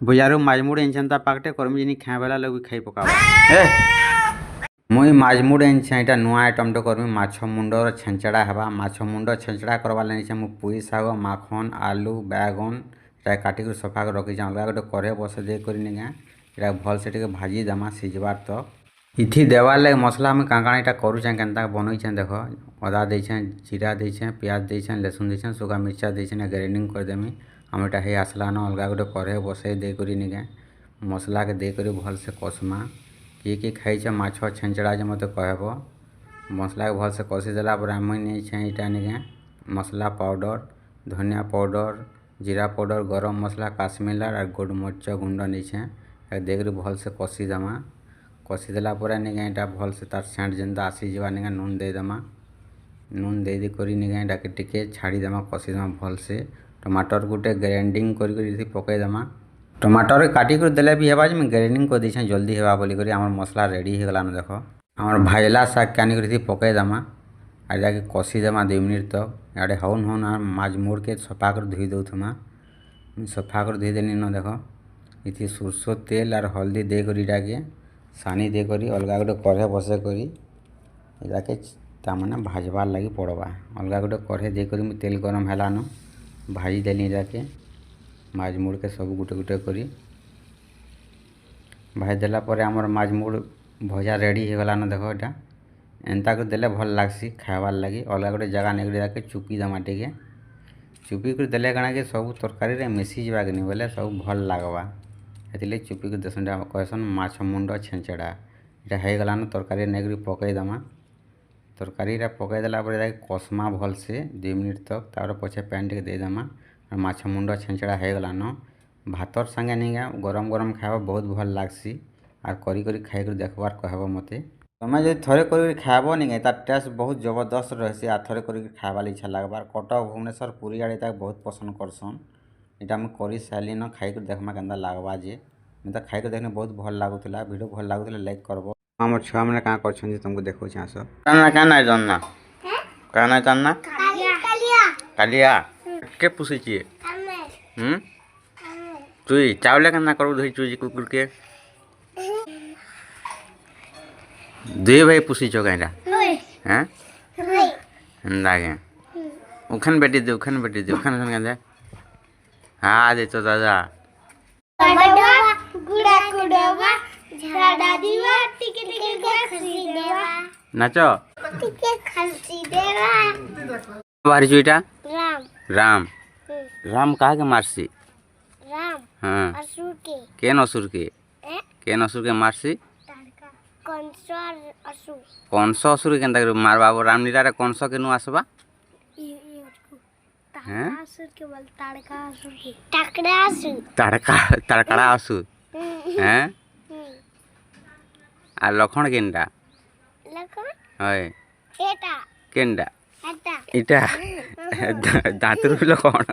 बजारू माजमुड़ एनछंता पाकटे करमी जिनी खाए वाला लोग भी खाई पकावा ए मुई माजमुड़ एनछे एटा नुआ आइटमटे करमी माछ मुंडर छेंचड़ा हेबा माछ मुंड छेंचड़ा करवा लागिछे मु पुई शाग माखन आलू बैगन एटा काटिक सफा कर रखिछे अलगा गोटे करे बसे दे करी निगा एटा भल से टिके भाजी देमा सिझबार तो इथि देवार लागे मसला में काँ काँ इटा करूछे केनता बनइछे देख अदा देछे जीरा देछे प्याज देछे लहसुन देछे सुखा मिर्चा देछे ग्राइंडिंग कर देमी हम एटा हे आसला न अलगा गोटे करे बसे दे करी निगा मसला के दे करी भल से कसमा किए खाइछे माछ छेंचड़ा जे मते कहब मसला के भल से कसी देला पर हम नहीं इटा निगा मसला पाउडर धनिया पाउडर जीरा पाउडर गरम मसला काश्मीर और गोलमरीच गुंड नहीं देकर भल से कसी देमा कसी देला निगा इटा भल से तार सेंट जेनता आसीजा निगा नून दे देमा नून दे दी करी निगा इटा के टिके छाड़ी देमा कसी देमा भल से टमाटर गुटे ग्राइंडिंग करी पकई देमा टमाटर काटिक देले भी हेबा जे ग्राइंडिंग कर देछे जल्दी हेबा बोली करी हमर मसला रेडी हो गलान देख हमर भाजला साग कानी करी पकई देमा आ जाके कसी देमा 2 मिनट तक याडे हौन हौन माछ मुड़ के सफा कर धोई दउथमा सफा कर धोई देनी न देख इथि सरसो तेल और हल्दी दे करी डाके सानी दे करी अलगा गोटे करे बसे करी इटाके तामने भाजबार लगी पड़वा अलगा गोटे करे दे करी तेल गरम हैला न भाजी देली इटाके माछ मुड़ के सब गुटे गुटे करी भाजी देला परे हमर माछ मुड़ भजा रेडी हो गला न देखो एटा एंता कर देले भल लागसी खाइबार लगी अलगा गोटे जगह नहीं जाके चुपी देमा टिके चुपी कर देले काना कि सब तरकारी रे मिसी जीवा कि नहीं बोले सब भल लागवा एतिले चुपी कर देसन कहसन माछ मुंड छेंचड़ा एटा हो गला न तरकारी नहीं पकई देमा तरकारी पकई देला कसमा भल से 2 मिनट तक तार पछे पैन टे दे देमा माछ मुंड छेंचड़ा हो गला न भातर संगे नहीं गरम गरम खाइबा बहुत भल लागसी और करी करी खाई कर देखबार कहब मते तुम जो थरे कर खाइब नहीं तार टेस्ट बहुत जबरदस्त रही आ थरे कर खाइबार इच्छा लगबार कटक भुवनेश्वर पुरी आड़े तक बहुत पसंद करसन इटा मुझे कर सारे न खाई कर देखमा केन्ता लगवा जे मैं तो खाई कर देखने बहुत भल लगुला वीडियो भल लगुला लाइक करब आम छुआ मैंने क्या कर तुमको देखो आस क्या जानना क्या जानना कालिया के पुषे तुई चावल के कर धरी चुजी कुकुर के दुई भाई पुषी कईटा हाँ लागे उखन बेटी दे उखन के हाँ दे तो दादा नाचो बाहरी चुईटा राम राम कहा के मारसी हाँ केन असुर के मारसी कंस असुर के मारबा राम लीला कंस के नु आसबा तड़कड़ा असुर हैं आ लखन केनटा हय केनटा इटा दातुर लखन